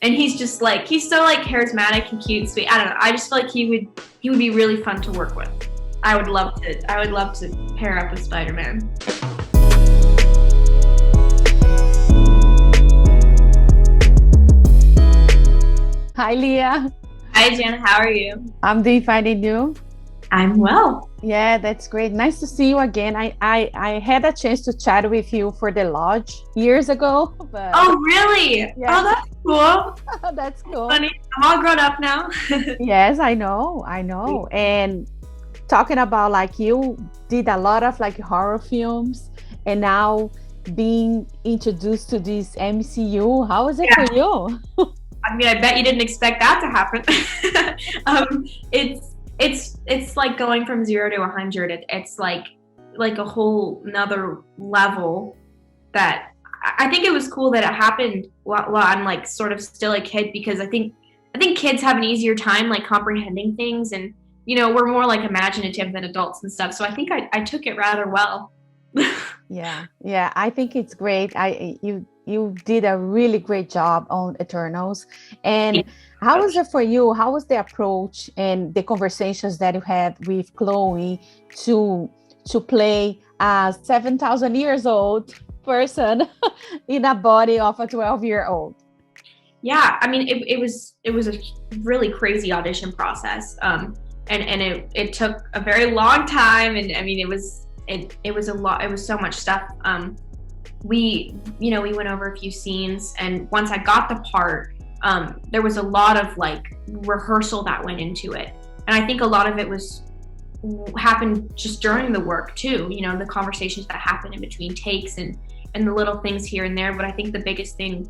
and he's just like, he's so like charismatic and cute and sweet. I don't know. I just feel like he would be really fun to work with. I would love to pair up with Spider-Man. Hi, Lia. Hi, Jana. How are you? I'm doing fine, and you? I'm well. Yeah, that's great. Nice to see you again. I had a chance to chat with you for the lodge years ago. But oh, really? Yeah. Oh, that's cool. That's cool. Funny. I'm all grown up now. Yes, I know. And talking about like you did a lot of like horror films, and now being introduced to this MCU, how is it for you? I mean, I bet you didn't expect that to happen. It's like going from 0 to 100. It's like a whole nother level that I think it was cool that it happened while I'm like sort of still a kid, because I think kids have an easier time like comprehending things, and you know, we're more like imaginative than adults and stuff. So I think I took it rather well. Yeah, I think it's great. You did a really great job on Eternals. And how was it for you? How was the approach and the conversations that you had with Chloe to play a 7,000 years old person in a body of a 12-year-old? Yeah, I mean, it was a really crazy audition process, and it took a very long time, and I mean, it was a lot. It was so much stuff. We went over a few scenes, and once I got the part, there was a lot of like rehearsal that went into it, and I think a lot of it happened just during the work too. You know, the conversations that happened in between takes and the little things here and there. But I think the biggest thing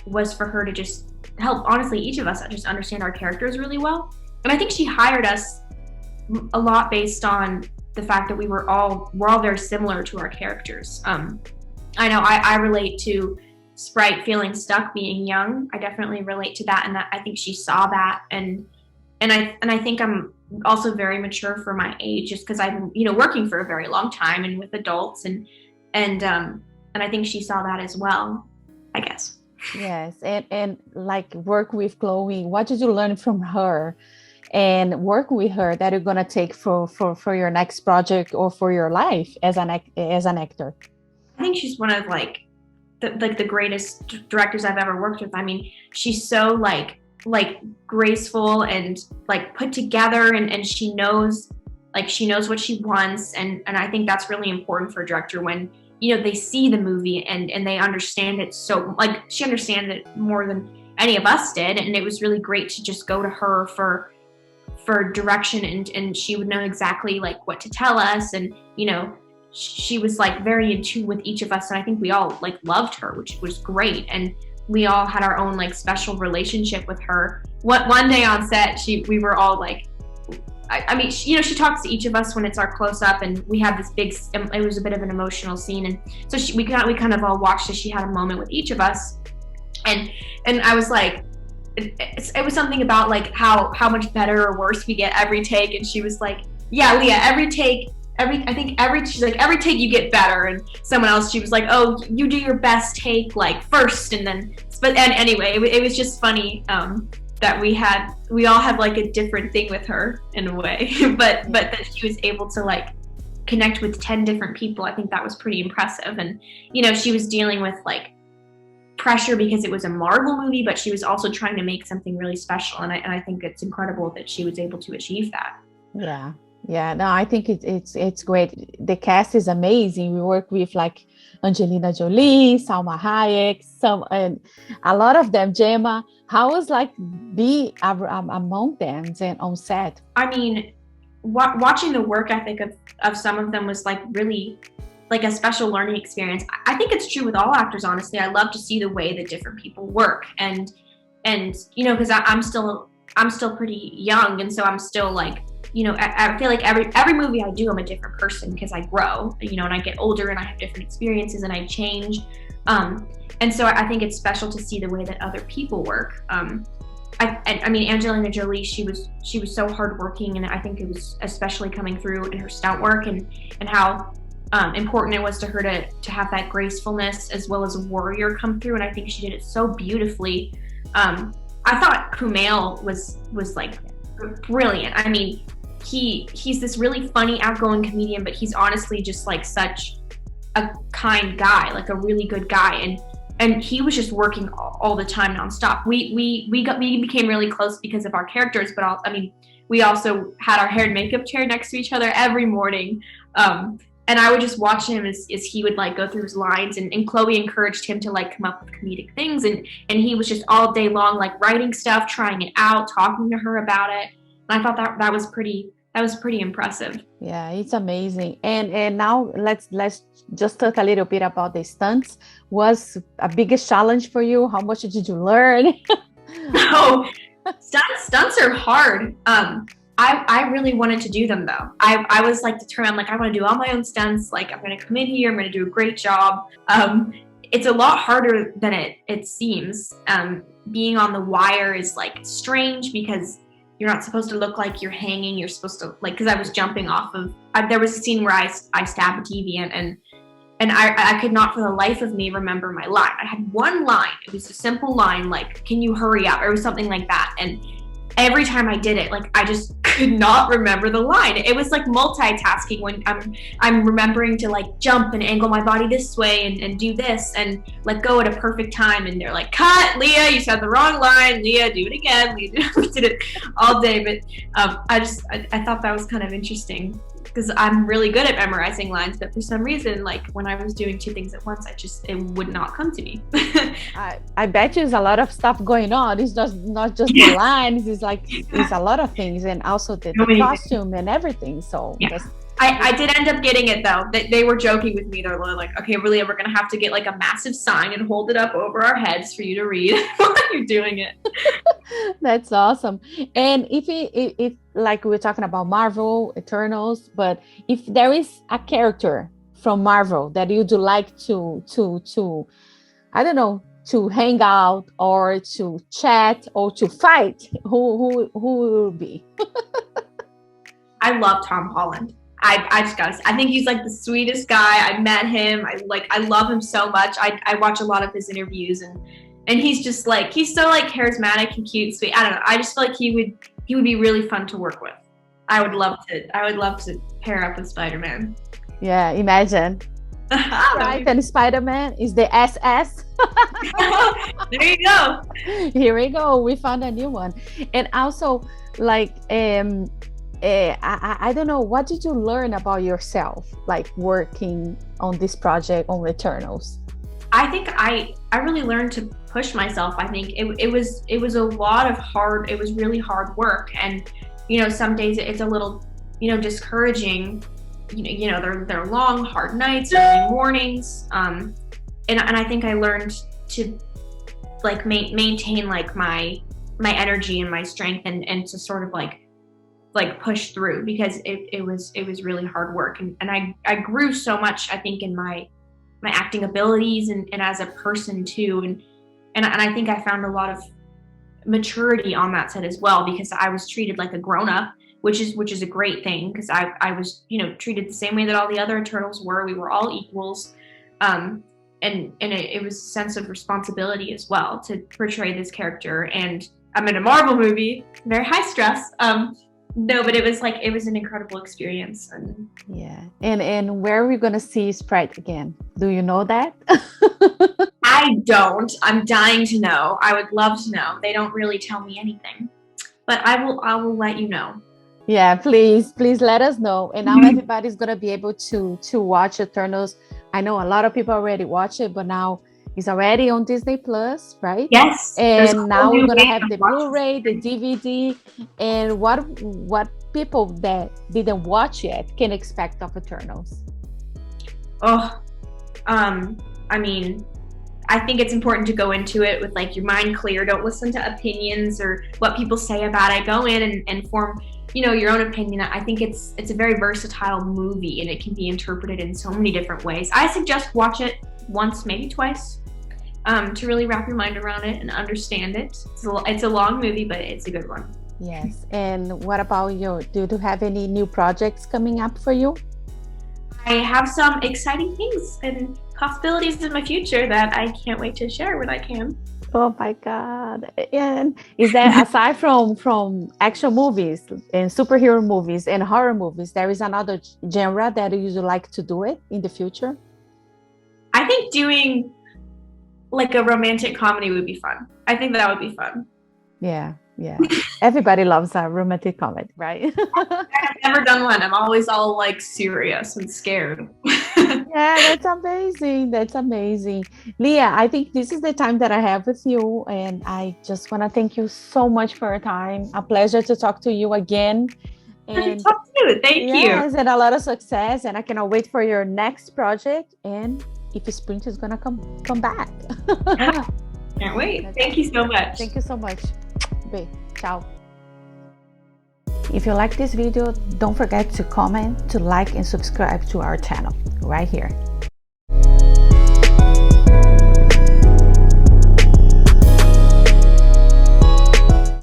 was for her to just help, honestly, each of us just understand our characters really well. And I think she hired us a lot based on the fact that we're all very similar to our characters. I know I relate to Sprite feeling stuck being young. I definitely relate to that, and I think she saw that, and I think I'm also very mature for my age, just because I've been working for a very long time and with adults, and I think she saw that as well, I guess. Yes, and like work with Chloe, what did you learn from her? And work with her that you're gonna take for your next project or for your life as an actor? I think she's one of the greatest directors I've ever worked with. I mean, she's so like graceful and like put together, and she knows what she wants, and I think that's really important for a director when they see the movie and they understand it. So like she understands it more than any of us did, and it was really great to just go to her for direction, and she would know exactly like what to tell us, and she was like very in tune with each of us, and I think we all like loved her, which was great, and we all had our own like special relationship with her. One day on set, we were all like, I mean, she talks to each of us when it's our close up, and we had this big, it was a bit of an emotional scene, and so we kind of all watched as she had a moment with each of us, and I was like, it was something about like how much better or worse we get every take, and she was like, yeah, Lia, every take you get better, and someone else, she was like, oh, you do your best take like first, and anyway, it was just funny that we all had like a different thing with her in a way, but that she was able to like connect with 10 different people. I think that was pretty impressive, and she was dealing with like pressure because it was a Marvel movie, but she was also trying to make something really special, and I think it's incredible that she was able to achieve that. Yeah, no, I think it's great. The cast is amazing. We work with like Angelina Jolie, Salma Hayek, and a lot of them. Gemma, how was like be among them and on set? I mean, watching the work ethic of some of them was like really like a special learning experience. I think it's true with all actors, honestly. I love to see the way that different people work, and because I'm still pretty young, and so I'm still like, I feel like every movie I do, I'm a different person because I grow, and I get older, and I have different experiences, and I change. And so I think it's special to see the way that other people work. I mean, Angelina Jolie, she was so hardworking, and I think it was especially coming through in her stunt work, and how important it was to her to have that gracefulness as well as a warrior come through, and I think she did it so beautifully. I thought Kumail was like brilliant. I mean, he's this really funny, outgoing comedian, but he's honestly just like such a kind guy, like a really good guy, and he was just working all the time nonstop. We became really close because of our characters, but I mean, we also had our hair and makeup chair next to each other every morning. And I would just watch him as he would like go through his lines, and Chloe encouraged him to like come up with comedic things, and he was just all day long like writing stuff, trying it out, talking to her about it. And I thought that was pretty impressive. Yeah, it's amazing. And now let's just talk a little bit about the stunts. Was a biggest challenge for you? How much did you learn? Oh, stunts are hard. I really wanted to do them though. I was like determined, like I want to do all my own stunts. Like I'm going to come in here, I'm going to do a great job. It's a lot harder than it seems. Being on the wire is like strange because you're not supposed to look like you're hanging. You're supposed to like, because I was jumping off of. There was a scene where I stabbed a deviant, and I could not for the life of me remember my line. I had one line. It was a simple line like, "Can you hurry up?" or something like that. And every time I did it, like I just could not remember the line. It was like multitasking when I'm remembering to like jump and angle my body this way and do this and let go at a perfect time. And they're like, "Cut, Leah, you said the wrong line. Leah, do it again." We did it all day. But I thought that was kind of interesting because I'm really good at memorizing lines. But for some reason, like when I was doing two things at once, it would not come to me. I bet you there's a lot of stuff going on. It's just not just the lines. It's a lot of things, and also the costume and everything. So yeah. I did end up getting it though. They were joking with me. They're like, "Okay, really, we're gonna have to get like a massive sign and hold it up over our heads for you to read while you're doing it." That's awesome. And if like we're talking about Marvel Eternals, but if there is a character from Marvel that you'd like to I don't know, to hang out or to chat or to fight, who will be? I love Tom Holland. I just gotta say, I think he's like the sweetest guy. I met him. I love him so much. I watch a lot of his interviews, and he's just like, he's so like charismatic and cute, sweet. I don't know. I just feel like he would be really fun to work with. I would love to pair up with Spider-Man. Yeah, imagine. Right, and Spider-Man is the SS. There you go. Here we go. We found a new one. And also, like, I don't know, what did you learn about yourself, like working on this project on Eternals? I think I really learned to push myself. I think it was a lot of it was really hard work, and some days it's a little discouraging. They're long, hard nights, early mornings, and I think I learned to like maintain like my energy and my strength, and to sort of like push through, because it was really hard work, and I grew so much, I think, in my acting abilities and as a person too, and I think I found a lot of maturity on that set as well, because I was treated like a grown-up, which is a great thing, because I was treated the same way that all the other Eternals were. We were all equals, and it was a sense of responsibility as well to portray this character. And I'm in a Marvel movie, very high stress. No, but it was an incredible experience. And yeah. And where are we gonna see Sprite again? Do you know that? I don't. I'm dying to know. I would love to know. They don't really tell me anything, but I will let you know. Yeah, please let us know. And now everybody's gonna be able to watch Eternals. I know a lot of people already watch it, but now it's already on Disney Plus, right? Yes. And now we're gonna have the Blu-ray, the DVD, and what people that didn't watch yet can expect of Eternals. I mean, I think it's important to go into it with like your mind clear. Don't listen to opinions or what people say about it. Go in and form your own opinion. I think it's a very versatile movie, and it can be interpreted in so many different ways. I suggest watch it once, maybe twice, to really wrap your mind around it and understand it. It's a long movie, but it's a good one. Yes. And what about you? Do you have any new projects coming up for you? I have some exciting things and possibilities in my future that I can't wait to share when I can. Oh my God. And is that aside from action movies and superhero movies and horror movies, there is another genre that you would like to do it in the future? I think doing like a romantic comedy would be fun. I think that would be fun. Yeah, yeah. Everybody loves a romantic comedy, right? I've never done one. I'm always all like serious and scared. Yeah, that's amazing. That's amazing. Lia, I think this is the time that I have with you. And I just want to thank you so much for your time. A pleasure to talk to you again. And Talk to you. Thank you. yes, and a lot of success. And I cannot wait for your next project. And if Sprint is gonna come back. Can't wait. Thank you so much. Thank you so much. Bye. Ciao. If you like this video, don't forget to comment, to like, and subscribe to our channel right here.